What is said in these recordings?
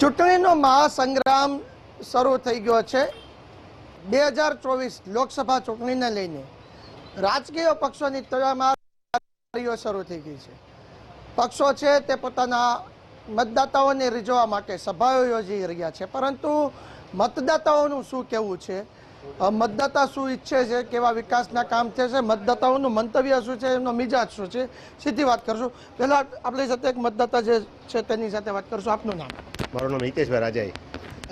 ચૂંટણીનો મહાસંગ્રામ શરૂ થઈ ગયો છે। 2024 લોકસભા ચૂંટણીને લઈને રાજકીય પક્ષોની તૈયારીઓ શરૂ થઈ ગઈ છે। પક્ષો છે તે પોતાના મતદાતાઓને રીઝવવા માટે સભાઓ યોજી રહ્યા છે, પરંતુ મતદાતાઓનું શું કહેવું છે, મતદાતા શું ઈચ્છે છે, કેવા વિકાસના કામ થશે, મતદાતાઓનું મંતવ્ય શું છે, એમનો મિજાજ શું છે, સીધી વાત કરશું। પહેલા આપણી સાથે એક મતદાતા જે છે તેની સાથે વાત કરશું। આપનું નામ? મારું નામ હિતેશભાઈ રાજાઈ।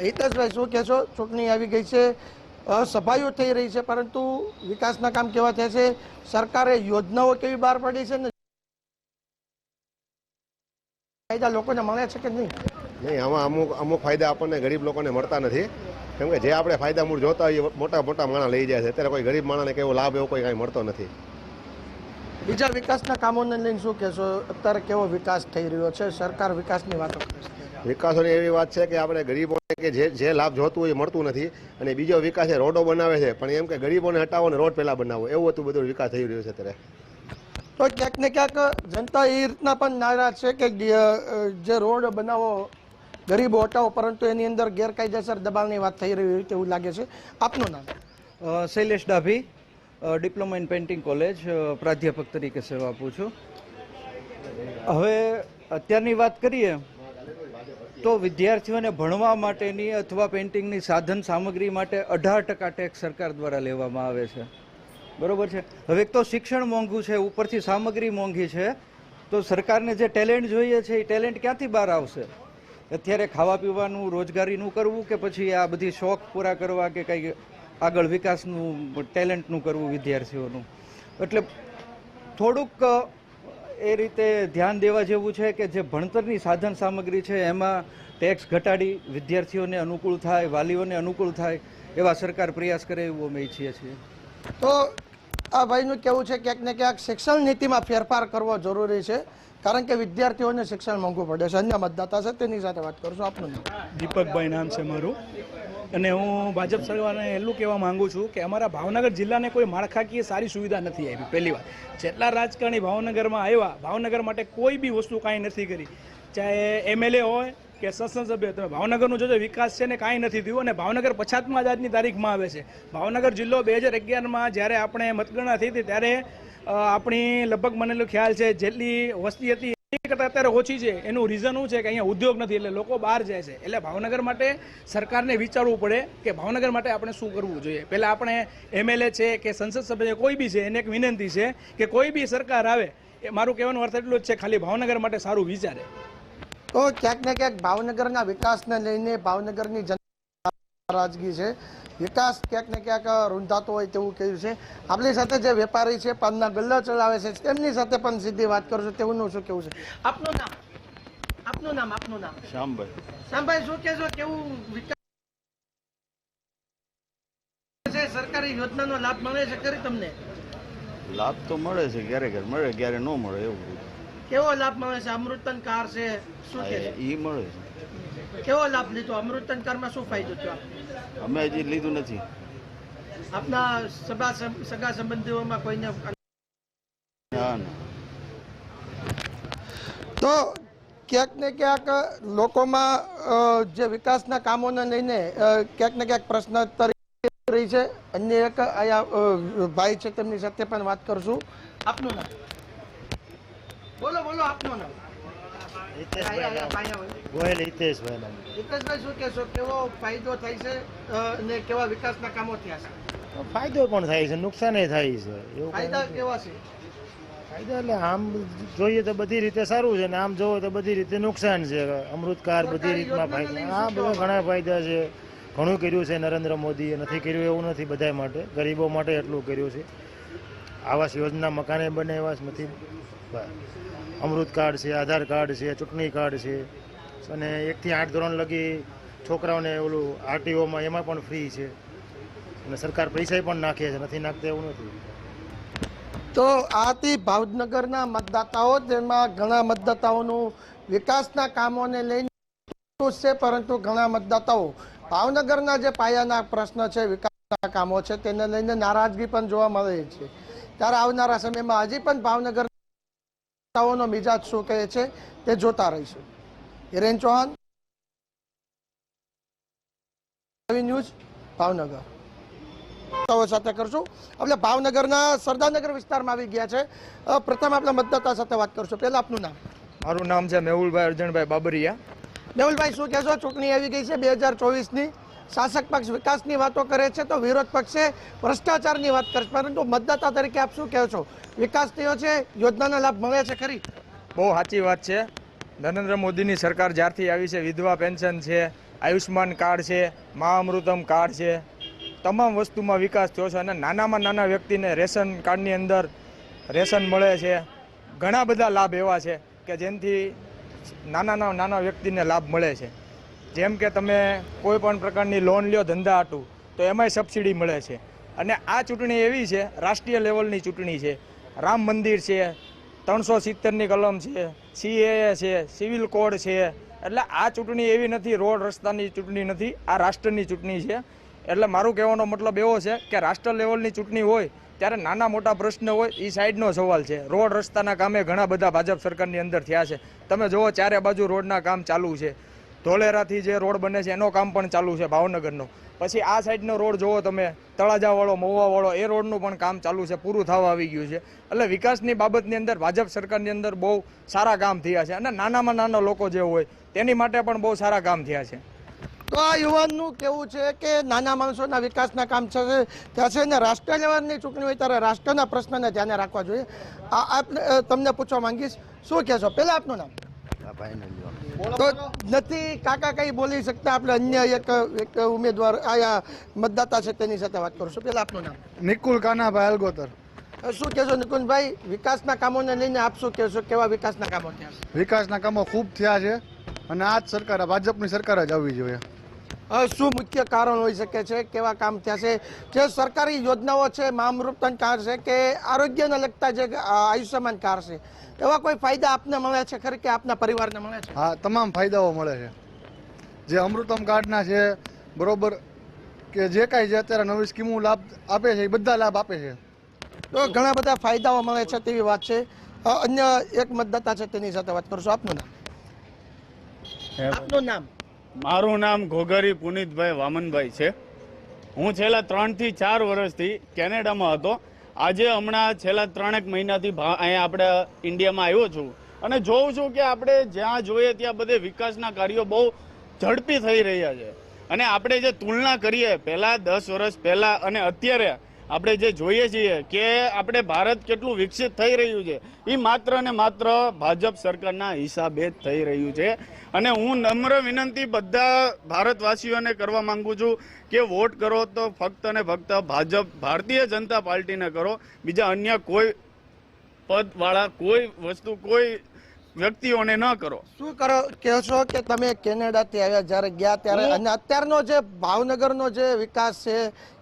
હિતેશભાઈ, શું કહેશો? ચૂંટણી આવી ગઈ છે, સભાઓ થઈ રહી છે, પરંતુ વિકાસના કામ કેવા થયા છે? સરકારે યોજનાઓ કેવી બહાર પાડી છે ને ફાયદા લોકોને મળે છે કે નહીં? નહીં, આમાં અમુક ફાયદા આપણને ગરીબ લોકોને મળતા નથી, કેમ કે જે આપણે ફાયદા મૂળ જોતા હોય એ મોટા માણસ લઈ જાય છે। અત્યારે કોઈ ગરીબ માણસને કેવો લાભ એવો કોઈ કાંઈ મળતો નથી। બીજા વિકાસના કામોને લઈને શું કહેશો? અત્યારે કેવો વિકાસ થઈ રહ્યો છે? સરકાર વિકાસની વાતો કરે છે। વિકાસોની એવી વાત છે કે આપણે ગરીબોને કે જે લાભ જોતું હોય એ મળતું નથી, અને બીજો વિકાસ એ રોડો બનાવે છે, પણ એમ કે ગરીબોને હટાવો ને રોડ પહેલાં બનાવો, એવું હતું બધું વિકાસ થઈ રહ્યો છે અત્યારે। તો ક્યાંક ને ક્યાંક જનતા એ રીતના પણ નારાજ છે કે જે રોડ બનાવો, ગરીબો હટાવો, પરંતુ એની અંદર ગેરકાયદેસર દબાણની વાત થઈ રહી હોય તેવું લાગે છે। આપનું નામ? Shailesh Dabhi, diploma in painting college, પ્રાધ્યાપક તરીકે સેવા આપું છું। હવે અત્યારની વાત કરીએ તો વિદ્યાર્થીઓને ભણવા માટેની અથવા પેઇન્ટિંગની સાધન સામગ્રી માટે 18% ટેક્સ સરકાર દ્વારા લેવામાં આવે છે, બરોબર છે। હવે એક તો શિક્ષણ મોંઘું છે, ઉપરથી સામગ્રી મોંઘી છે, તો સરકારને જે ટેલેન્ટ જોઈએ છે એ ટેલેન્ટ ક્યાંથી બહાર આવશે? અત્યારે ખાવા પીવાનું, રોજગારીનું કરવું કે પછી આ બધી શોખ પૂરા કરવા કે કંઈ આગળ વિકાસનું, ટેલેન્ટનું કરવું વિદ્યાર્થીઓનું? એટલે થોડુંક એ રીતે ધ્યાન દેવા જેવું છે કે જે ભણતરની સાધન સામગ્રી છે એમાં ટેક્સ ઘટાડી વિદ્યાર્થીઓને અનુકૂળ થાય, વાલીઓને અનુકૂળ થાય એવા સરકાર પ્રયાસ કરે એવું અમે ઈચ્છીએ છીએ। તો આ ભાઈનું કહેવું છે ક્યાંક ને ક્યાંક શિક્ષણ નીતિમાં ફેરફાર કરવો જરૂરી છે, કારણ કે વિદ્યાર્થીઓને શિક્ષણ મોંઘું પડે છે। અન્ય મતદાતા છે તેની સાથે વાત કરશું। આપનું નામ? દીપકભાઈ નામ છે મારું, અને હું ભાજપ સરકારને એટલું કહેવા માંગુ છું કે અમારા ભાવનગર જિલ્લાને કોઈ માળખાકીય સારી સુવિધા નથી આવી। પહેલી વાત, જેટલા રાજકારણી ભાવનગરમાં આવ્યા, ભાવનગર માટે કોઈ બી વસ્તુ કાંઈ નથી કરી, ચાહે એમએલએ હોય કે સંસદ સભ્ય। તમે ભાવનગરનો જો વિકાસ છે ને કાંઈ નથી થયું, અને ભાવનગર પછાતમાં જ આજની તારીખમાં આવે છે। ભાવનગર જિલ્લો 2011માં જ્યારે આપણે મતગણના થઈ હતી ત્યારે આપણી લગભગ મને ખ્યાલ છે જેટલી વસ્તી હતી એ કરતાં અત્યારે ઓછી છે। એનું રીઝન શું છે કે અહીંયા ઉદ્યોગ નથી, એટલે લોકો બહાર જાય છે। એટલે ભાવનગર માટે સરકારને વિચારવું પડે કે ભાવનગર માટે આપણે શું કરવું જોઈએ। પહેલાં આપણે એમએલએ છે કે સંસદ સભ્ય છે, કોઈ બી છે, એને એક વિનંતી છે કે કોઈ બી સરકાર આવે, એ મારું કહેવાનું અર્થ એટલું જ છે, ખાલી ભાવનગર માટે સારું વિચારે। તો ક્યાંક ને ક્યાંક ભાવનગરના વિકાસને લઈને ભાવનગરની જનતા નારાજગી છે, વિકાસ ક્યાંક ને ક્યાંક રૂંધાતો હોય તેવું કહ્યું છે। આપણી સાથે જે વેપારી છે, પાનના ગલ્લા ચલાવે છે, તેમની સાથે પણ સીધી વાત કરશું, તેવું શું કેવું છે? આપનું નામ? આપનું નામ? આપનું નામ? શ્યામભાઈ। શ્યામભાઈ, શું કહેશો? કેવું વિકાસ છે? સરકારી યોજનાનો લાભ મળે છે ખરી તમને? લાભ તો મળે છે, ક્યારેક મળે ક્યારે ન મળે, એવું કેવો લાભ મળે છે? અમૃતન કાર છે, શું કે ઈ મળે છે। કેવો લાભ લીધો? અમૃતન કારમાં શું ફાયદો થયો? અમે હજી લીધું નથી। આપના સગા સંબંધીઓમાં કોઈને? ના ના। તો ક્યાંક ને ક્યાંક લોકોમાં જે વિકાસના કામોને લઈને ક્યાંક ને ક્યાંક પ્રશ્ન રહી છે। અન્ય એક અહીંયા ભાઈ છે, તેમની સાથે પણ વાત કરશું। આપનું નામ? બોલો બોલો, આપનું નામ? ગોહિલ હિતેશભાઈ। હિતેશભાઈ, શું કહેશો? કેવો ફાયદો થાય છે અને કેવા વિકાસના કામો થયા છે? ફાયદો પણ થાય છે, નુકસાન થાય છે। એવું ફાયદા કેવા છે? ફાયદા એટલે આમ જોઈએ તો બધી રીતે સારું છે, ને આમ જોવો તો બધી રીતે નુકસાન છે। અમૃત કાર બધી રીતમાં ફાયદા, હા બધા ઘણા ફાયદા છે। ઘણું કર્યું છે નરેન્દ્ર મોદીએ, નથી કર્યું એવું નથી, બધા માટે, ગરીબો માટે એટલું કર્યું છે। આવાસ યોજના મકાને બને એવા નથી, અમૃત કાર્ડ છે, આધાર કાર્ડ છે, ચૂંટણી કાર્ડ છે, અને 1 થી 8 ધોરણ લગી છોકરાઓને ઓલું આરટીઓમાં એમાં પણ ફ્રી છે, અને સરકાર પૈસા પણ નાખે છે, નથી નાખતા એવું નથી। તો આથી ભાવનગરના મતદાતાઓ, તેમાં ઘણા મતદાતાઓનું વિકાસના કામોને લઈને છે, પરંતુ ઘણા મતદાતાઓ ભાવનગરના જે પાયાના પ્રશ્ન છે, વિકાસના કામો છે, તેને લઈને નારાજગી પણ જોવા મળે છે। ત્યારે આવનારા સમયમાં હજી પણ ભાવનગરનો મિજાજ શું કહે છે તે જોતા રહીશું। હિરેન ચૌહાણ, ન્યૂઝ ભાવનગર સાથે કરશું. આપણે ભાવનગરના સરદારનગર વિસ્તારમાં આવી ગયા છે. પ્રથમ આપણે મતદાતા સાથે વાત કરશું. પહેલા આપનું નામ. મારું નામ છે મેહુલભાઈ અર્જણભાઈ બાબરિયા. મેહુલભાઈ, શું કહેશો? ચૂંટણી આવી ગઈ છે 2024ની. શાસક પક્ષ વિકાસની વાતો કરે છે તો વિરોધ પક્ષે ભ્રષ્ટાચારની વાત કરે છે, પરંતુ મતદાતા તરીકે આપ શું કહો છો? વિકાસ થયો છે, યોજનાના લાભ મળે છે ખરી? બહુ સાચી વાત છે. નરેન્દ્ર મોદીની સરકાર જ્યારથી આવી છે, વિધવા પેન્શન છે, આયુષ્માન કાર્ડ છે, મા અમૃતમ કાર્ડ છે, તમામ વસ્તુમાં વિકાસ થયો છે. અને નાનામાં નાના વ્યક્તિને રેશન કાર્ડની અંદર રેશન મળે છે. ઘણા બધા લાભ એવા છે કે જેનાથી નાના વ્યક્તિને લાભ મળે છે. જેમ કે તમે કોઈ પણ પ્રકારની લોન લ્યો ધંધા હાટું તો એમાંય સબસિડી મળે છે. અને આ ચૂંટણી એવી છે, રાષ્ટ્રીય લેવલની ચૂંટણી છે. રામ મંદિર છે, 370ની કલમ છે, CAA છે, સિવિલ કોડ છે. એટલે આ ચૂંટણી એવી નથી રોડ રસ્તાની ચૂંટણી નથી, આ રાષ્ટ્રની ચૂંટણી છે. એટલે મારું કહેવાનો મતલબ એવો છે કે રાષ્ટ્ર લેવલની ચૂંટણી હોય ત્યારે નાના મોટા પ્રશ્ન હોય એ સાઈડનો સવાલ છે. રોડ રસ્તાના કામે ઘણા બધા ભાજપ સરકારની અંદર થયા છે. તમે જુઓ ચારે બાજુ રોડના કામ ચાલુ છે. ધોલેરાથી જે રોડ બને છે એનો કામ પણ ચાલુ છે ભાવનગરનો. પછી આ સાઈડનો રોડ જોવો તમે, તળાજાવાળો, મહુવાવાળો, એ રોડનું પણ કામ ચાલુ છે, પૂરું થવા આવી ગયું છે. એટલે વિકાસની બાબતની અંદર ભાજપ સરકારની અંદર બહુ સારા કામ થયા છે. અને નાનામાં નાના લોકો જે હોય તેની માટે પણ બહુ સારા કામ થયા છે. તો આ યુવાનનું કેવું છે કે નાના માણસોના વિકાસના કામ થયા છે અને રાષ્ટ્ર લેવલની ચૂંટણી હોય ત્યારે રાષ્ટ્રના પ્રશ્નને ધ્યાને રાખવા જોઈએ. તમને પૂછવા માંગીશ, શું કહેશો? પહેલા આપનું નામ. તો નથી કાકા કઈ બોલી શકતા, આપણે અન્ય એક ઉમેદવાર આયા મતદાતા છે તેની સાથે વાત કરશું. પહેલા આપનું નામ. નિકુલ કાનાભાઈ અલગોતર. શું કહેશો નિકુંજભાઈ, વિકાસના કામોને લઈને આપ શું કહેશો? કેવા વિકાસના કામો થયા છે? વિકાસના કામો ખૂબ થયા છે અને આ જ સરકાર, ભાજપની સરકાર જ આવવી જોઈએ. શું મુખ્ય કારણ હોઈ શકે છે? કેવા કામ થયા છે? જે સરકારી યોજનાઓ છે, મા અમૃતમ કાર્ડ છે કે આરોગ્યને લગતા જે આયુષ્યમાન કાર્ડ છે, એવા કોઈ ફાયદા આપને મળે છે ખરી કે આપના પરિવારને મળે છે? હા, તમામ ફાયદાઓ મળે છે. જે અમૃતમ કાર્ડના છે બરોબર, કે જે કાંઈ જે અત્યારે નવી સ્કીમો લાભ આપે છે એ બધા લાભ આપે છે. તો ઘણા બધા ફાયદાઓ મળે છે તેવી વાત છે. અન્ય એક મતદાતા છે તેની સાથે વાત કરશું. આપનું નામ. આપનું નામ. મારું નામ ઘોઘરી પુનિતભાઈ વામનભાઈ છે. હું છેલ્લા 3 થી 4 વર્ષથી કેનેડામાં હતો. આજે હમણાં છેલ્લા 3 મહિનાથી અહીંયા આપણે ઇન્ડિયામાં આવ્યો છું અને જોઉં છું કે આપણે જ્યાં જોઈએ ત્યાં બધે વિકાસના કાર્યો બહુ ઝડપી થઈ રહ્યા છે. અને આપણે જે તુલના કરીએ પહેલાં 10 વર્ષ પહેલાં અને અત્યારે આપણે જે જોઈએ છીએ કે આપણે ભારત કેટલું વિકસિત થઈ રહ્યું છે, એ માત્ર ને માત્ર ભાજપ સરકારના હિસાબે જ થઈ રહ્યું છે. અને હું નમ્ર વિનંતી બધા ભારતવાસીઓને કરવા માંગુ છું કે વોટ કરો તો ફક્ત ને ફક્ત ભાજપ, ભારતીય જનતા પાર્ટીને કરો. બીજા અન્ય કોઈ પદવાળા કોઈ વસ્તુ, કોઈ વ્યક્તિઓને ન કરો. શું કરો કહેશો કે તમે કેનેડાથી આવ્યા, જ્યારે ગયા ત્યારે અને અત્યારનો જે ભાવનગરનો જે વિકાસ છે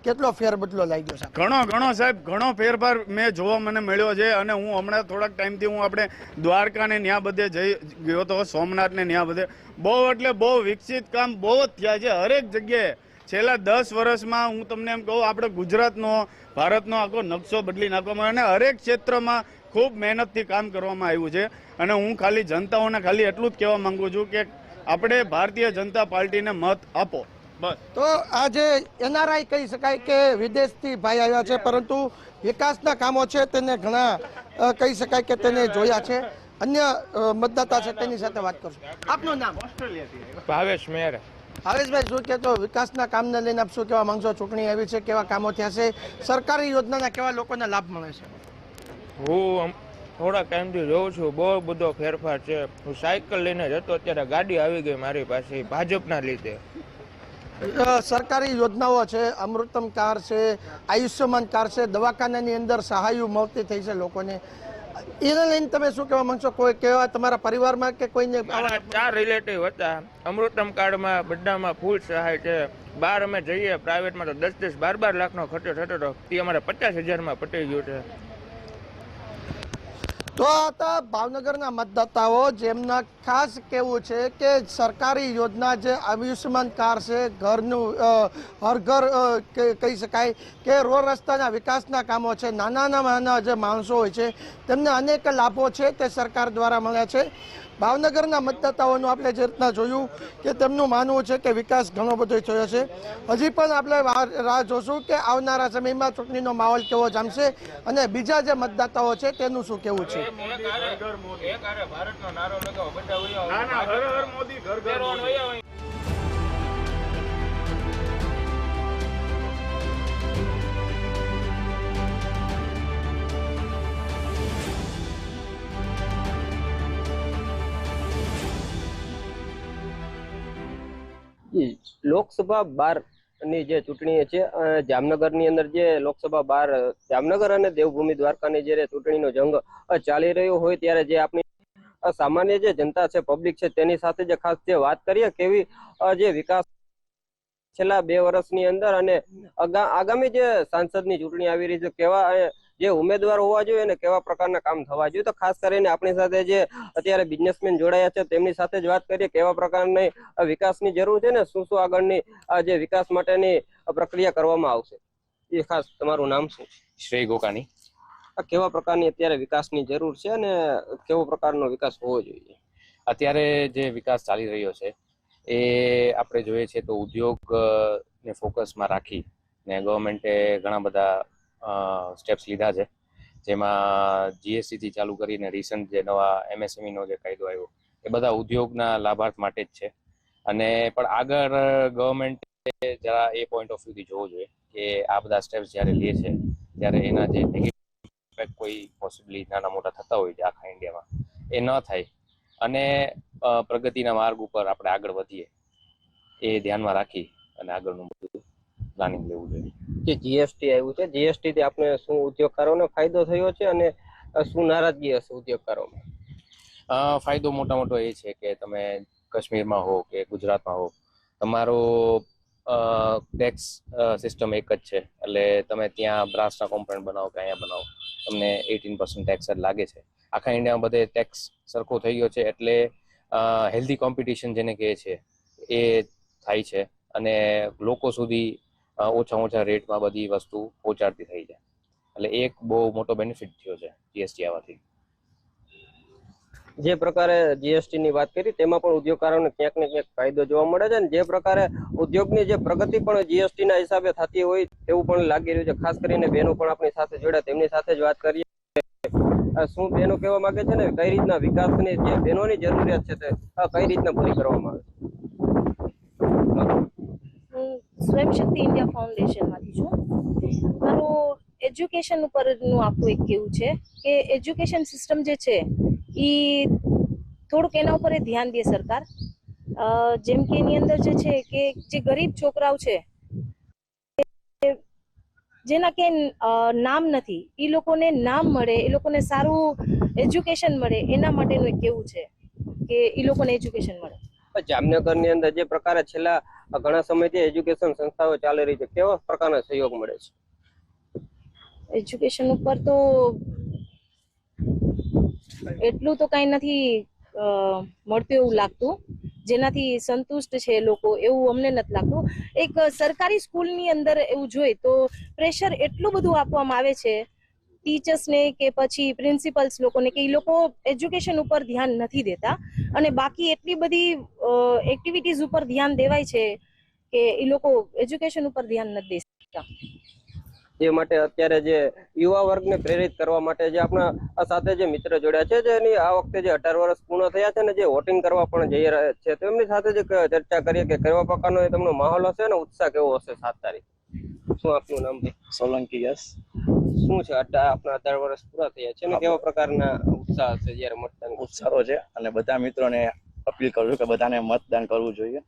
કેટલો ફેર બદલો લાગ્યો છે? ઘણો સાહેબ, ઘણો ફેરફાર મેં જોવા મને મળ્યો છે. અને હું હમણાં થોડાક ટાઈમથી હું આપણે દ્વારકા ને ન્યા બધે જઈ ગયો હતો, સોમનાથ ને ન્યા બધે બહુ એટલે બહુ વિકસિત કામ બહુ જ થયા છે હરેક જગ્યાએ. છેલ્લા 10 વર્ષમાં હું તમને એમ કહું, આપણે ગુજરાતનો, ભારતનો આખો નકશો બદલી નાખવામાં અને હરેક ક્ષેત્રમાં ખૂબ મહેનતથી કામ કરવામાં આવ્યું છે. અને હું ખાલી જનતાઓને ખાલી એટલું જ કહેવા માંગુ છું કે આપણે ભારતીય જનતા પાર્ટીને મત આપો, બસ. તો આજે NRI કહી શકાય કે વિદેશથી ભાઈ આવ્યા છે, પરંતુ વિકાસના કામો છે તેને ઘણા કહી શકાય કે તેને જોયા છે. અન્ય મતદાતા છે તેની સાથે વાત કરશું. આપનું નામ. ભાવેશ મેર. ભાવેશભાઈ, શું કહેતો વિકાસના કામને લઈને આપ શું કહેવા માંગશો? ચૂંટણી આવી છે, કેવા કામો થયા છે? સરકારી યોજનાના કેવા લોકોને લાભ મળે છે? હું થોડા ટાઈમથી જોઉં છું, બહુ બધો ફેરફાર છે. હું સાયકલ લઈને જતો, અત્યારે ગાડી આવી ગઈ મારી પાસે ભાજપના લીધે. સરકારી યોજનાઓ છે, અમૃતમ કાર્ડ છે, આયુષ્યમાન કાર્ડ છે, દવાખાનાની અંદર સહાયો મળતી થઈ છે લોકોને, એને લઈને તમે શું કહેવા માંગશો? કોઈ કહેવા તમારા પરિવારમાં કે કોઈને? 4 રિલેટિવ હતા. અમૃતમ કાર્ડમાં બધામાં ફૂલ સહાય છે. બહાર અમે જઈએ પ્રાઇવેટમાં તો 10-10, 12 લાખનો ખર્ચો થતો હતો, તે અમારે 50,000માં પટી ગયો છે. તો આ હતા ભાવનગરના મતદાતાઓ, જેમના ખાસ કહેવું છે કે સરકારી યોજના જે આયુષ્યમાન કાર્ડ છે, ઘરનું હર ઘર કહી શકાય કે રોડ રસ્તાના વિકાસના કામો છે, નાના જે માણસો હોય છે તેમને અનેક લાભો છે તે સરકાર દ્વારા મળે છે. ભાવનગરના મતદાતાઓનું આપણે જે રીતના જોયું કે તેમનું માનવું છે કે વિકાસ ઘણો બધો થયો છે. હજી પણ આપણે રાહ જોશું કે આવનારા સમયમાં ચૂંટણીનો માહોલ કેવો જામશે અને બીજા જે મતદાતાઓ છે તેનું શું કહેવું છે. લોકસભા 12 ની જે ચૂંટણી છે, જામનગરની અંદર જે લોકસભા 12 જામનગર અને દેવભૂમિ દ્વારકાની જે ચૂંટણીનો જંગ ચાલી રહ્યો હોય ત્યારે જે આપણી સામાન્ય જે જનતા છે, પબ્લિક છે, તેની સાથે જે ખાસ જે વાત કરીએ કેવી જે વિકાસ છેલ્લા 2 વર્ષની અંદર અને આગામી જે સાંસદની ચૂંટણી આવી રહી છે, કેવા જે ઉમેદવાર હોવા જોઈએ અને કેવા પ્રકારના કામ થવા જોઈએ. તો ખાસ કરીને આપણી સાથે જે અત્યારે બિઝનેસમેન જોડાયા છે તેમની સાથે જ વાત કરીએ કેવા પ્રકારની વિકાસની જરૂર છે ને શું આગળની જે વિકાસ માટેની પ્રક્રિયા કરવામાં આવશે. એ ખાસ તમારું નામ શું? શ્રેય ગોકાણી. કેવા પ્રકારની અત્યારે વિકાસની જરૂર છે અને કેવો પ્રકારનો વિકાસ હોવો જોઈએ? અત્યારે જે વિકાસ ચાલી રહ્યો છે એ આપણે જોઈએ છે તો ઉદ્યોગ ને ફોકસમાં રાખી ને ગવર્મેન્ટે ઘણા બધા સ્ટેપ્સ લીધા છે, જેમાં જીએસટી થી ચાલુ કરીને રિસન્ટ જે નવા MSME નો જે કાયદો આવ્યો એ બધા ઉદ્યોગના લાભાર્થ માટે જ છે. અને પણ આગળ ગવર્મેન્ટે જરા એ પોઈન્ટ ઓફ વ્યૂથી જોવું જોઈએ કે આ બધા સ્ટેપ્સ જ્યારે લે છે ત્યારે એના જે નેગેટિવ ઇફેક્ટ કોઈ પોસિબલી નાના મોટા થતા હોય છે આખા ઇન્ડિયામાં એ ન થાય અને પ્રગતિના માર્ગ ઉપર આપણે આગળ વધીએ એ ધ્યાનમાં રાખી અને આગળનું બધું પ્લાનિંગ લેવું જોઈએ. જે જીએસટી આવ્યું છે, જીએસટી થી આપણે શું ઉદ્યોગકારોને ફાયદો થયો છે અને શું નારાજગી હશે ઉદ્યોગકારોમાં? ફાયદો મોટો એ છે કે તમે કાશ્મીરમાં હો કે ગુજરાતમાં હો, તમારો ટેક્સ સિસ્ટમ એક જ છે. એટલે તમે ત્યાં બ્રાસના કોમ્પોનન્ટ બનાવો કે અહીંયા બનાવો, તમને 18% ટેક્સ જ લાગે છે. આખા ઇન્ડિયામાં બધે ટેક્સ સરખો થઈ ગયો છે એટલે હેલ્ધી કોમ્પિટિશન જેને કહે છે એ થાય છે અને લોકો સુધી ઓછા રેટમાં બધી વસ્તુ પહોંચાડતી થઈ જાય. એટલે એક બહુ મોટો બેનિફિટ થયો છે જીએસટી આવવાથી. જે પ્રકારે જીએસટી ની વાત કરી તેમાં પણ ઉદ્યોગકારોને ક્યાંક ને ક્યાંક ફાયદો જોવા મળે છે, ને જે પ્રકારે ઉદ્યોગની જે પ્રગતિ પણ જીએસટી ના હિસાબે થતી હોય તેવું પણ લાગી રહ્યું છે. ખાસ કરીને બહેનો પણ આપણી સાથે જોડ્યા, તેમની સાથે જ વાત કરીએ. શું બહેનો કહેવા માંગે છે ને કઈ રીતના વિકાસની જે બહેનોની જરૂરિયાત છે તે કઈ રીતના પૂરી કરવામાં આવે? હું સ્વયં શક્તિ ઇન્ડિયા ફાઉન્ડેશનમાંથી છું. મારું એજ્યુકેશન ઉપરનું આખું એક કેવું છે કે એજ્યુકેશન સિસ્ટમ જે છે એ થોડુંક એના ઉપર ધ્યાન દે સરકાર. જેમ કે એની અંદર જે છે કે જે ગરીબ છોકરાઓ છે જેના કે નામ નથી, એ લોકોને નામ મળે, એ લોકોને સારું એજ્યુકેશન મળે, એના માટેનું એક કેવું છે કે એ લોકોને એજ્યુકેશન મળે. જામનગરની અંદર જે પ્રકારે છેલ્લા ઘણા સમયથી એજ્યુકેશન સંસ્થાઓ ચાલી રહી છે, કેવા પ્રકારનો સહયોગ મળે છે? એજ્યુકેશન ઉપર તો એટલું તો કઈ નથી મળતું એવું લાગતું, જેનાથી સંતુષ્ટ છે લોકો એવું અમને નથી લાગતું. એક સરકારી સ્કૂલની અંદર એવું જોઈએ તો પ્રેશર એટલું બધું આપવામાં આવે છે ટીચર્સને કે પછી પ્રિન્સિપલ્સ લોકોને કે એ લોકો એજ્યુકેશન ઉપર ધ્યાન નથી દેતા અને બાકી એટલી બધી એક્ટિવિટીઝ ઉપર ધ્યાન દેવાય છે કે એ લોકો એજ્યુકેશન ઉપર ધ્યાન નથી દેતા. જે માટે અત્યારે જે યુવા વર્ગને પ્રેરિત કરવા માટે જે આપણા સાથે જે મિત્ર જોડ્યા છે, જેની આ વખતે જે 18 વર્ષ પૂર્ણ થયા છે ને જે વોટિંગ કરવા પણ જઈ રહ્યા છે, તેમની સાથે જે ચર્ચા કરીએ કે કેવા પ્રકારનો તેમનો માહોલ હશે ને ઉત્સાહ કેવો હશે 7 તારીખ. શું આપનું નામ? સોલંકી. યસ. શું છે આપણા 18 વર્ષ પૂરા થયા છે ને કેવા પ્રકારના ઉત્સાહ હશે જ્યારે મતદાન? ઉત્સાહો છે અને બધા મિત્રોને અપીલ કરું છું કે બધાને મતદાન કરવું જોઈએ.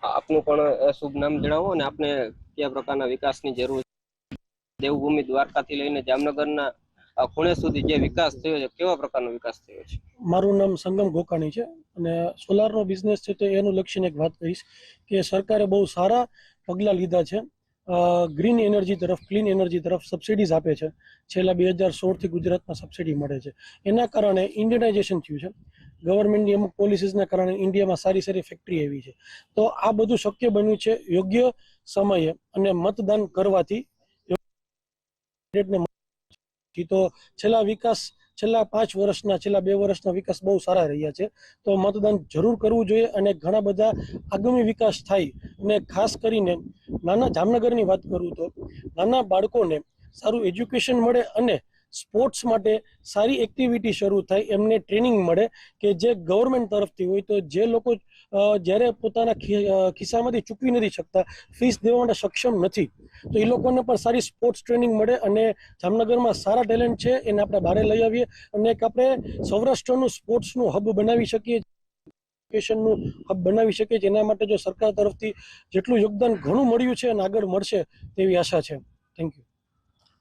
આપનું પણ શુભ નામ જણાવો અને આપને કયા પ્રકારના વિકાસની જરૂર છે? દેવભૂમિ દ્વારકાથી લઈને જામનગરના ખૂણે સુધી જે વિકાસ થયો છે, કેવા પ્રકારનો વિકાસ થયો છે? મારું નામ સંગમ ગોકાણી છે અને સોલારનો બિઝનેસ છે તો એનું લક્ષીને એક વાત કહીશ કે સરકારે બહુ સારા પગલાં લીધા છે. ગ્રીન એનર્જી તરફ, ક્લીન એનર્જી તરફ સબસિડીઝ આપે છે. છેલ્લા 2016થી ગુજરાતમાં સબસિડી મળે છે. એના કારણે ઇન્ડિયનાઇઝેશન થયું છે. ગવર્મેન્ટની અમુક પોલિસીસના કારણે ઇન્ડિયામાં સારી સારી ફેક્ટરી આવી છે. તો આ બધું શક્ય બન્યું છે યોગ્ય સમયે અને મતદાન કરવાથી. તો છેલ્લા 5 વર્ષના, છેલ્લા 2 વર્ષના વિકાસ બહુ સારા રહ્યા છે. તો મતદાન જરૂર કરવું જોઈએ અને ઘણા બધા આગામી વિકાસ થાય. અને ખાસ કરીને નાના જામનગરની વાત કરું તો નાના બાળકોને સારું એજ્યુકેશન મળે અને સ્પોર્ટ્સ માટે સારી એક્ટિવિટી શરૂ થાય, એમને ટ્રેનિંગ મળે કે જે ગવર્મેન્ટ તરફથી હોય. તો જે લોકો જ્યારે પોતાના ખિસ્સામાંથી ચૂકવી નથી શકતા, ફીસ દેવા માટે સક્ષમ નથી, તો એ લોકોને પણ સારી સ્પોર્ટ્સ ટ્રેનિંગ મળે. અને જામનગરમાં સારા ટેલેન્ટ છે, એને આપણે બહાર લઈ આવીએ અને એક આપણે સૌરાષ્ટ્રનું સ્પોર્ટ્સનું હબ બનાવી શકીએ, એજ્યુકેશનનું હબ બનાવી શકીએ. જેના માટે જો સરકાર તરફથી જેટલું યોગદાન ઘણું મળ્યું છે અને આગળ મળશે તેવી આશા છે. Thank you.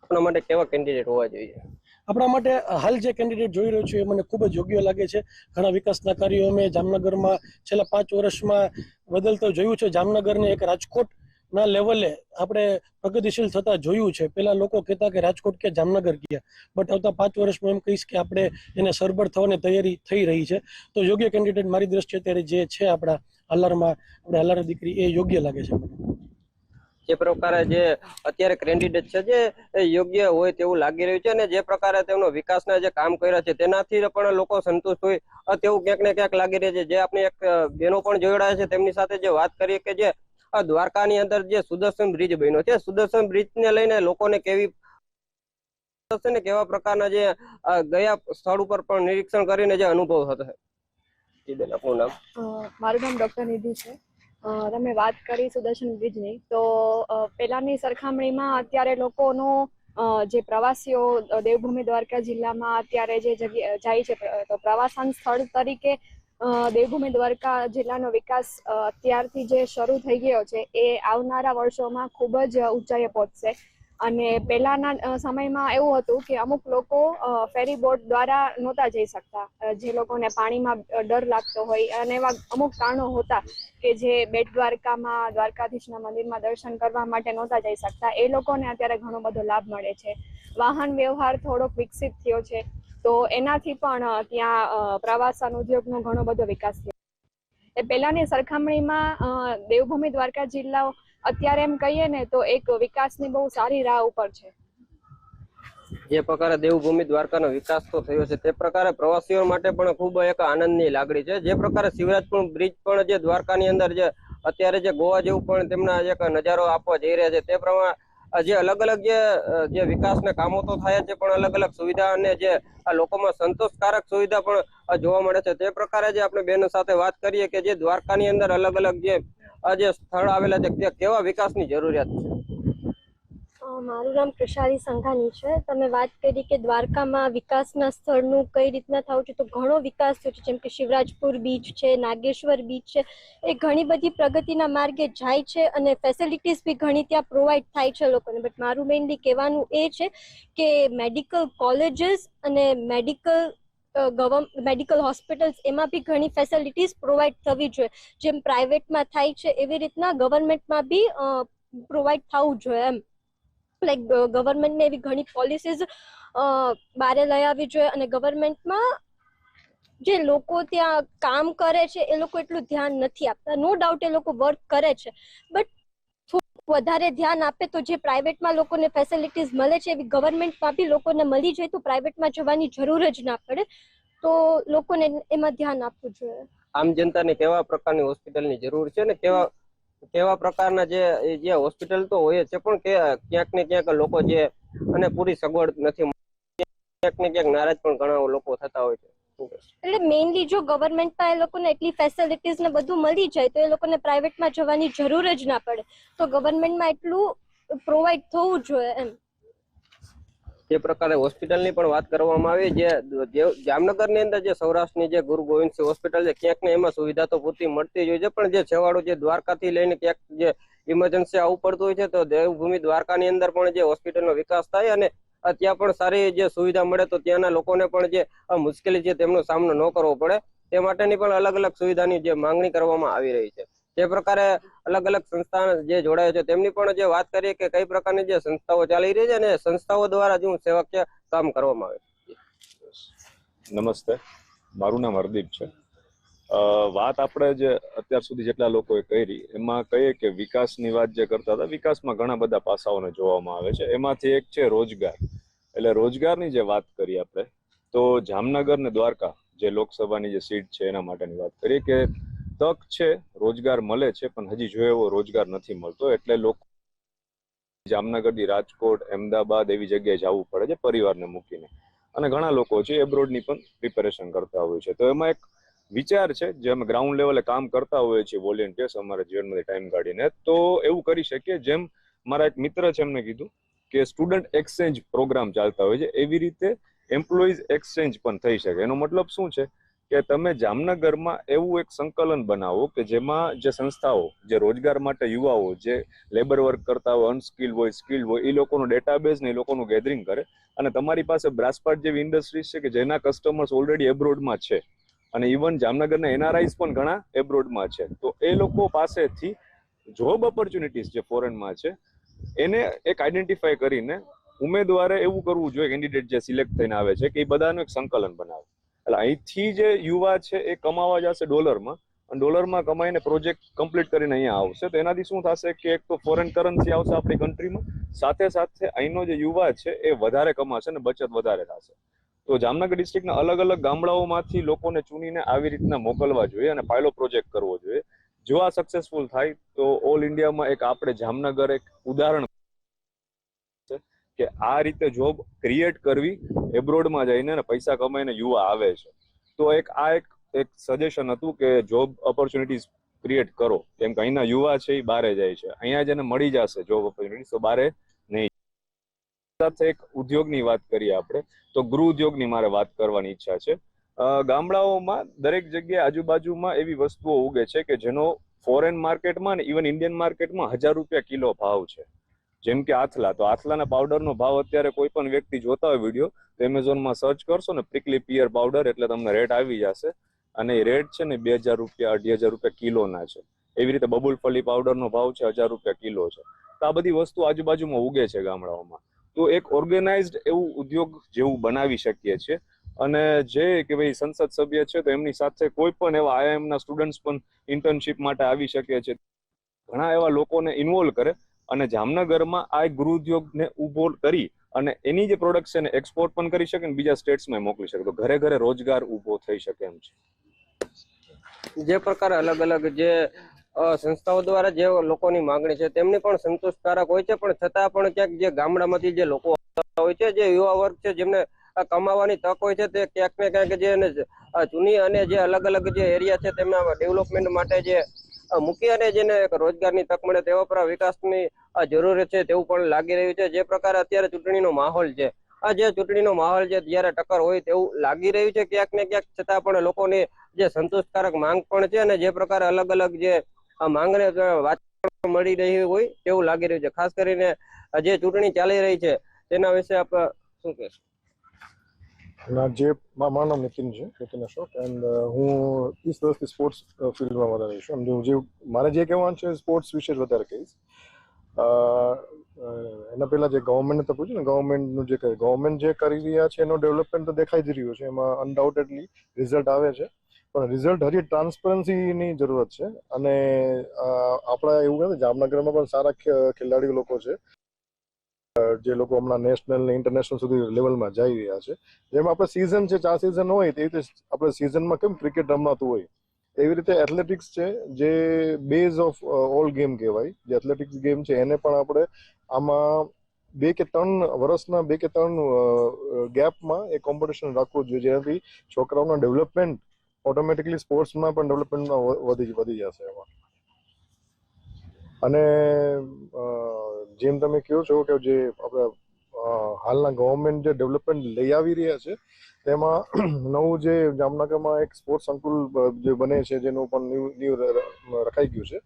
આપણા માટે કેવા કેન્ડિડેટ હોવા જોઈએ? આપણા માટે હાલ જે કેન્ડિડેટ જોઈ રહ્યો છું એ મને ખૂબ જ યોગ્ય લાગે છે. ઘણા વિકાસના કાર્યો અમે જામનગરમાં છેલ્લા 5 વર્ષમાં બદલતા જોયું છે. જામનગરને એક રાજકોટના લેવલે આપણે પ્રગતિશીલ થતા જોયું છે. પહેલા લોકો કહેતા કે રાજકોટ કે જામનગર ગયા, બટ આવતા 5 વર્ષમાં એમ કહીશ કે આપણે એને સરભર થવાની તૈયારી થઈ રહી છે. તો યોગ્ય કેન્ડિડેટ મારી દ્રષ્ટિએ અત્યારે જે છે આપણા હાલારની દીકરી, એ યોગ્ય લાગે છે મને. જે પ્રકારે જે અત્યારે કેન્ડિડેટ છે જે યોગ્ય હોય તેવું લાગી રહ્યું છે અને જે પ્રકારે તેમનો વિકાસના જે કામ કર્યા છે તેનાથી પણ લોકો સંતુષ્ટ હોય તેવું ક્યાંક ને ક્યાંક લાગી રહ્યું છે. જે આપણે એક બહેનો પણ જોડાયા છે, તેમની સાથે જે વાત કરીએ કે જે દ્વારકાની અંદર જે સુદર્શન બ્રિજ બન્યો છે, સુદર્શન બ્રિજને લઈને લોકોને કેવા પ્રકારના જે ગયા સ્થળ ઉપર પણ નિરીક્ષણ કરીને જે અનુભવ થતો છે. આપનું નામ? મારું નામ ડોક્ટર નિધિ છે. તમે વાત કરી સુદર્શન બ્રિજની, તો પહેલાની સરખામણીમાં અત્યારે લોકોનો જે પ્રવાસીઓ દેવભૂમિ દ્વારકા જિલ્લામાં અત્યારે જે જગ્યા જાય છે, તો પ્રવાસન સ્થળ તરીકે દેવભૂમિ દ્વારકા જિલ્લાનો વિકાસ અત્યારથી જે શરૂ થઈ ગયો છે એ આવનારા વર્ષોમાં ખૂબ જ ઊંચાઈએ પહોંચશે. અને પહેલાના સમયમાં એવું હતું કે અમુક લોકો ફેરી બોટ દ્વારા નહોતા જઈ શકતા, જે લોકોને પાણીમાં ડર લાગતો હોય અને એવા અમુક કારણો હતા કે જે બેટ દ્વારકામાં દ્વારકાધીશના મંદિરમાં દર્શન કરવા માટે નહોતા જઈ શકતા. એ લોકોને અત્યારે ઘણો બધો લાભ મળે છે. વાહન વ્યવહાર થોડોક વિકસિત થયો છે, તો એનાથી પણ ત્યાં પ્રવાસન ઉદ્યોગનો ઘણો બધો વિકાસ થયો. એ પહેલાની સરખામણીમાં દેવભૂમિ દ્વારકા જિલ્લો અત્યારે એમ કહીએ ને તો એક વિકાસની બહુ સારી રાહ ઉપર છે. જે પ્રકારે દેવભૂમિ દ્વારકાનો વિકાસ તો થયો છે તે પ્રકારે પ્રવાસીઓ માટે પણ ખૂબ એક આનંદની લાગણી છે. જે પ્રકારે શિવરાજપુર બ્રિજ પણ જે દ્વારકાની અંદર જે અત્યારે જે ગોવા જેવું પણ તેમના એક નજારો આપવા જઈ રહ્યા છે, તે પ્રમાણે જે અલગ અલગ જે વિકાસના કામો તો થયા છે, પણ અલગ અલગ સુવિધા અને જે લોકોમાં સંતોષકારક સુવિધા પણ જોવા મળે છે. તે પ્રકારે જે આપણે બેનો સાથે વાત કરીએ કે જે દ્વારકાની અંદર અલગ અલગ જે સ્થળ આવેલા છે તે કેવા વિકાસની જરૂરિયાત છે? મારું નામ કૃષાલી સંઘાની છે. તમે વાત કરી કે દ્વારકામાં વિકાસના સ્થળનું કઈ રીતના થયું છે, તો ઘણો વિકાસ થયો છે. જેમ કે શિવરાજપુર બીચ છે, નાગેશ્વર બીચ છે, એ ઘણી બધી પ્રગતિના માર્ગે જાય છે અને ફેસિલિટીઝ બી ઘણી ત્યાં પ્રોવાઈડ થાય છે લોકોને. બટ મારું મેઇનલી કહેવાનું એ છે કે મેડિકલ કોલેજીસ અને મેડિકલ હોસ્પિટલ્સ, એમાં બી ઘણી ફેસિલિટીઝ પ્રોવાઈડ થવી જોઈએ. જેમ પ્રાઇવેટમાં થાય છે એવી રીતના ગવર્મેન્ટમાં બી પ્રોવાઈડ થવું જોઈએ. એમ લાઈક ગવર્મેન્ટને એવી ઘણી પોલિસીઝ બહાર લઈ આવવી જોઈએ અને ગવર્મેન્ટમાં જે લોકો ત્યાં કામ કરે છે એ લોકો એટલું ધ્યાન નથી આપતા. નો ડાઉટ એ લોકો વર્ક કરે છે, બટ થોડું વધારે ધ્યાન આપે તો જે પ્રાઇવેટમાં લોકોને ફેસિલિટીઝ મળે છે એવી ગવર્મેન્ટમાં બી લોકોને મળી જાય તો પ્રાઇવેટમાં જવાની જરૂર જ ના પડે. તો લોકોને એમાં ધ્યાન આપવું જોઈએ. આમ જનતાને કેવા પ્રકારની હોસ્પિટલની જરૂર છે ને કેવા પ્રકારના જે હોસ્પિટલ તો હોય છે, પણ ક્યાંક ને ક્યાંક લોકો જે અને પૂરી સગવડ નથી, ક્યાંક ને ક્યાંક નારાજ પણ ઘણા લોકો થતા હોય છે. એટલે મેઇનલી જો ગવર્મેન્ટમાં એ લોકોને એટલી ફેસિલિટીઝ ને બધું મળી જાય તો એ લોકોને પ્રાઇવેટમાં જવાની જરૂર જ ના પડે. તો ગવર્મેન્ટમાં એટલું પ્રોવાઈડ થવું જોઈએ. એમ જે પ્રકારે હોસ્પિટલની પણ વાત કરવામાં આવી, જે જામનગરની અંદર જે સૌરાષ્ટ્રની જે ગુરુ ગોવિંદસિંહ હોસ્પિટલ છે, ક્યાંક ને એમાં સુવિધા તો પૂરતી મળતી જ હોય છે, પણ જે છેવાડો જે દ્વારકાથી લઈને ક્યાંક જે ઇમરજન્સી આવવું પડતું હોય છે, તો દેવભૂમિ દ્વારકાની અંદર પણ જે હોસ્પિટલનો વિકાસ થાય અને ત્યાં પણ સારી જે સુવિધા મળે તો ત્યાંના લોકોને પણ જે મુશ્કેલી છે તેમનો સામનો ન કરવો પડે, તે માટેની પણ અલગ અલગ સુવિધાની જે માંગણી કરવામાં આવી રહી છે. જે પ્રકારે અલગ અલગ સંસ્થા જે જોડાય છે તેમની પણ જે વાત કરીએ કે કઈ પ્રકારની જે સંસ્થાઓ ચાલી રહી છે અને સંસ્થાઓ દ્વારા શું સેવાકીય કામ કરવામાં આવે. નમસ્તે, મારું નામ હરદીપ છે. વાત આપણે જે અત્યાર સુધી જેટલા લોકોએ કરી એમાં કહીએ કે વિકાસની વાત જે કરતા હતા, વિકાસમાં ઘણા બધા પાસાઓને જોવામાં આવે છે. એમાંથી એક છે રોજગાર. એટલે રોજગારની જે વાત કરીએ આપણે તો જામનગર ને દ્વારકા જે લોકસભાની જે સીટ છે એના માટેની વાત કરીએ કે તક છે, રોજગાર મળે છે, પણ હજી જો એવો રોજગાર નથી મળતો. એટલે લોકો જામનગરથી રાજકોટ, અમદાવાદ એવી જગ્યાએ જવું પડે છે પરિવારને મૂકીને. અને ઘણા લોકો છે એબ્રોડની પણ પ્રિપેરેશન કરતા હોય છે. તો એમાં એક વિચાર છે જે અમે ગ્રાઉન્ડ લેવલે કામ કરતા હોઈએ છીએ વોલેન્ટિયર્સ અમારા જીવનમાંથી ટાઈમ કાઢીને. તો એવું કરી શકીએ જેમ મારા એક મિત્ર છે એમને કીધું કે સ્ટુડન્ટ એક્સચેન્જ પ્રોગ્રામ ચાલતા હોય છે, એવી રીતે એમ્પ્લોઈઝ એક્સચેન્જ પણ થઈ શકે. એનો મતલબ શું છે કે તમે જામનગરમાં એવું એક સંકલન બનાવો કે જેમાં જે સંસ્થાઓ જે રોજગાર માટે યુવાઓ જે લેબર વર્ક કરતા હોય, અનસ્કિલ્ડ હોય, સ્કિલ્ડ હોય, એ લોકોનું ડેટાબેઝ ને એ લોકોનું ગેધરિંગ કરે. અને તમારી પાસે બ્રાસપાટ જેવી ઇન્ડસ્ટ્રીઝ છે કે જેના કસ્ટમર્સ ઓલરેડી એબ્રોડમાં છે અને ઇવન જામનગરના એનઆરઆઈસ પણ ઘણા એબ્રોડમાં છે. તો એ લોકો પાસેથી જોબ ઓપોર્ચ્યુનિટીઝ જે ફોરેનમાં છે એને એક આઈડેન્ટિફાય કરીને ઉમેદવારે એવું કરવું જોઈએ, કેન્ડિડેટ જે સિલેક્ટ થઈને આવે છે કે એ બધાનું એક સંકલન બનાવે. એટલે અહીંથી જે યુવા છે એ કમાવા જશે ડોલરમાં અને ડોલરમાં કમાઈને પ્રોજેક્ટ કમ્પ્લીટ કરીને અહીંયા આવશે. તો એનાથી શું થશે કે એક તો ફોરેન કરન્સી આવશે આપણી કન્ટ્રીમાં, સાથે સાથે અહીંનો જે યુવા છે એ વધારે કમાશે અને બચત વધારે થશે. તો જામનગર ડિસ્ટ્રિક્ટના અલગ અલગ ગામડાઓમાંથી લોકોને ચૂનીને આવી રીતના મોકલવા જોઈએ અને પાયલો પ્રોજેક્ટ કરવો જોઈએ. જો આ સક્સેસફુલ થાય તો ઓલ ઇન્ડિયામાં એક આપણે જામનગર એક ઉદાહરણ છે કે આ રીતે જોબ ક્રિએટ કરવી એબ્રોડમાં જઈને અને પૈસા કમાઈને યુવા આવે છે. તો એક સજેશન હતું કે જોબ ઓપોર્ચ્યુનિટીઝ ક્રિએટ કરો, કેમ કે અહીંના યુવા છે એ બહારે જાય છે. અહીંયા જેને મળી જશે જોબ ઓપોર્ચ્યુનિટીઝ તો બહારે નહીં. સાથે એક ઉદ્યોગની વાત કરીએ આપણે તો ગૃહ ઉદ્યોગની મારે વાત કરવાની ઈચ્છા છે. ગામડાઓમાં દરેક જગ્યાએ આજુબાજુમાં એવી વસ્તુઓ ઉગે છે કે જેનો ફોરેન માર્કેટમાં ને ઇવન ઇન્ડિયન માર્કેટમાં 1000 રૂપિયા કિલો ભાવ છે. જેમ કે આથલા, તો આથલાના પાવડરનો ભાવ અત્યારે કોઈ પણ વ્યક્તિ જોતા હોય વિડીયો તો એમેઝોનમાં સર્ચ કરશો ને પ્રિકલી પિયર પાવડર એટલે તમને રેટ આવી જશે. અને એ રેટ છે ને 2000 રૂપિયા 2500 રૂપિયા કિલોના છે. એવી રીતે બબુલફલી પાવડરનો ભાવ છે 1000 રૂપિયા કિલો છે. તો આ બધી વસ્તુ આજુબાજુમાં ઉગે છે ગામડાઓમાં. તો એક ઓર્ગેનાઇઝડ એવું ઉદ્યોગ જેવું બનાવી શકીએ છીએ. અને જે કે ભાઈ સંસદ સભ્ય છે તો એમની સાથે કોઈ પણ એવા આઈઆઈએમના સ્ટુડન્ટ્સ પણ ઇન્ટર્નશિપ માટે આવી શકે છે. ઘણા એવા લોકોને ઇન્વોલ્વ કરે અને જામનગરમાં આ ગૃહ ઉદ્યોગને ઉભો કરી અને એની જે પ્રોડક્ટ છે ને એક્સપોર્ટ પણ કરી શકે ને બીજા સ્ટેટ્સમાં મોકલી શકે. તો ઘરે ઘરે રોજગાર ઉભો થઈ શકે એમ છે. જે પ્રકારે અલગ અલગ જે સંસ્થાઓ દ્વારા જે લોકોની માંગણી છે તેમની પણ સંતોષકારક હોય છે, પણ છતાં પણ ક્યાંક જે ગામડામાંથી જે લોકો હોય છે, જે યુવા વર્ગ છે જેમને કમાવાની તક હોય છે તે ક્યાંક ને ક્યાંક જે જૂની અને જે અલગ અલગ જે એરિયા છે તેમના ડેવલપમેન્ટ માટે જે મૂકી અને જેને રોજગારની તક મળે તેવા પર વિકાસની જરૂર છે તેવું પણ લાગી રહ્યું છે. જે પ્રકારે અત્યારે ચૂંટણીનો માહોલ છે, આ જે ચૂંટણીનો માહોલ છે જ્યારે ટક્કર હોય તેવું લાગી રહ્યું છે ક્યાંક ને ક્યાંક, છતાં પણ લોકોની જે સંતોષકારક માંગ પણ છે અને જે પ્રકારે અલગ અલગ જે માંગને વાત મળી રહી હોય તેવું લાગી રહ્યું છે. ખાસ કરીને જે ચૂંટણી ચાલી રહી છે તેના વિશે આપ શું કહેશો? મારું નામ નીતિન છે, નીતિન અશોક, એન્ડ હું 30 વર્ષથી સ્પોર્ટ્સ ફિલ્ડમાં વધારે છું. મારે જે કહેવાનું છે સ્પોર્ટ્સ વિશે જ વધારે કહીશ. એના પહેલાં જે ગવર્મેન્ટને તો પૂછ્યું ને, ગવર્મેન્ટ જે કરી રહ્યા છે એનો ડેવલપમેન્ટ તો દેખાઈ જ રહ્યું છે. એમાં અનડાઉટેડલી રિઝલ્ટ આવે છે, પણ રિઝલ્ટ હજી ટ્રાન્સપરન્સીની જરૂરત છે. અને આપણા એવું કહે જામનગરમાં પણ સારા ખેલાડીઓ લોકો છે જે લોકો હમણાં નેશનલ ને ઇન્ટરનેશનલ સુધી લેવલમાં જઈ રહ્યા છે. જેમ આપણે સિઝન છે, 4 સિઝન હોય તેવી રીતે આપણે સિઝનમાં કેમ ક્રિકેટ રમાતું હોય એવી રીતે એથ્લેટિક્સ છે જે બેઝ ઓફ ઓલ ગેમ કહેવાય. જે એથ્લેટિક્સ ગેમ છે એને પણ આપણે આમાં 2 કે 3 વર્ષના 2 કે 3 ગેપમાં એ કોમ્પિટિશન રાખવું જોઈએ, જેનાથી છોકરાઓના ડેવલપમેન્ટ ઓટોમેટિકલી સ્પોર્ટ્સમાં પણ ડેવલપમેન્ટમાં વધી જશે એમાં. અને જેમ તમે કહો છો કે જે આપણે હાલના ગવર્મેન્ટ જે ડેવલપમેન્ટ લઈ આવી રહ્યા છે તેમાં નવું જે જામનગરમાં એક સ્પોર્ટ્સ સંકુલ જે બને છે જેનું પણ ન્યૂ રખાઈ ગયું છે,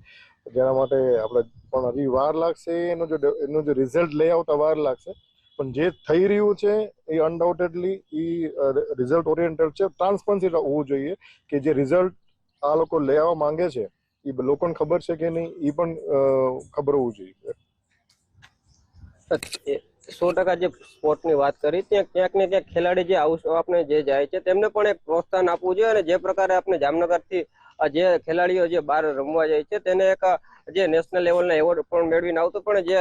જેના માટે આપણે પણ હજી વાર લાગશે. એનું જે રિઝલ્ટ લઈ આવતા વાર લાગશે, પણ જે થઈ રહ્યું છે એ અનડાઉટેડલી એ રિઝલ્ટ ઓરિએન્ટેડ છે. ટ્રાન્સપરન્સી હોવું જોઈએ કે જે રિઝલ્ટ આ લોકો લઈ આવવા માંગે છે એ લોકોને ખબર છે કે નહીં એ પણ ખબર હોવું જોઈએ. 100% જે સ્પોર્ટની વાત કરી ત્યાં ક્યાંક ને ક્યાંક ખેલાડી જે આપણે જે જાય છે તેમને પણ એક પ્રોત્સાહન આપવું જોઈએ, અને જે પ્રકારે આપણે જામનગરથી જે ખેલાડીઓ જે બહાર રમવા જાય છે તેને એક જે નેશનલ લેવલના એવોર્ડ પણ મેળવીને આવતો, પણ જે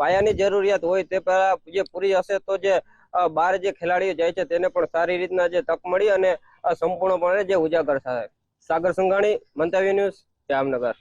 પાયાની જરૂરિયાત હોય તે પહેલા જે પૂરી હશે તો જે બહાર જે ખેલાડીઓ જાય છે તેને પણ સારી રીતના જે તક મળી અને સંપૂર્ણપણે જે ઉજાગર થાય. સાગર સંઘાણી, મંતવ્ય ન્યૂઝ, જામનગર.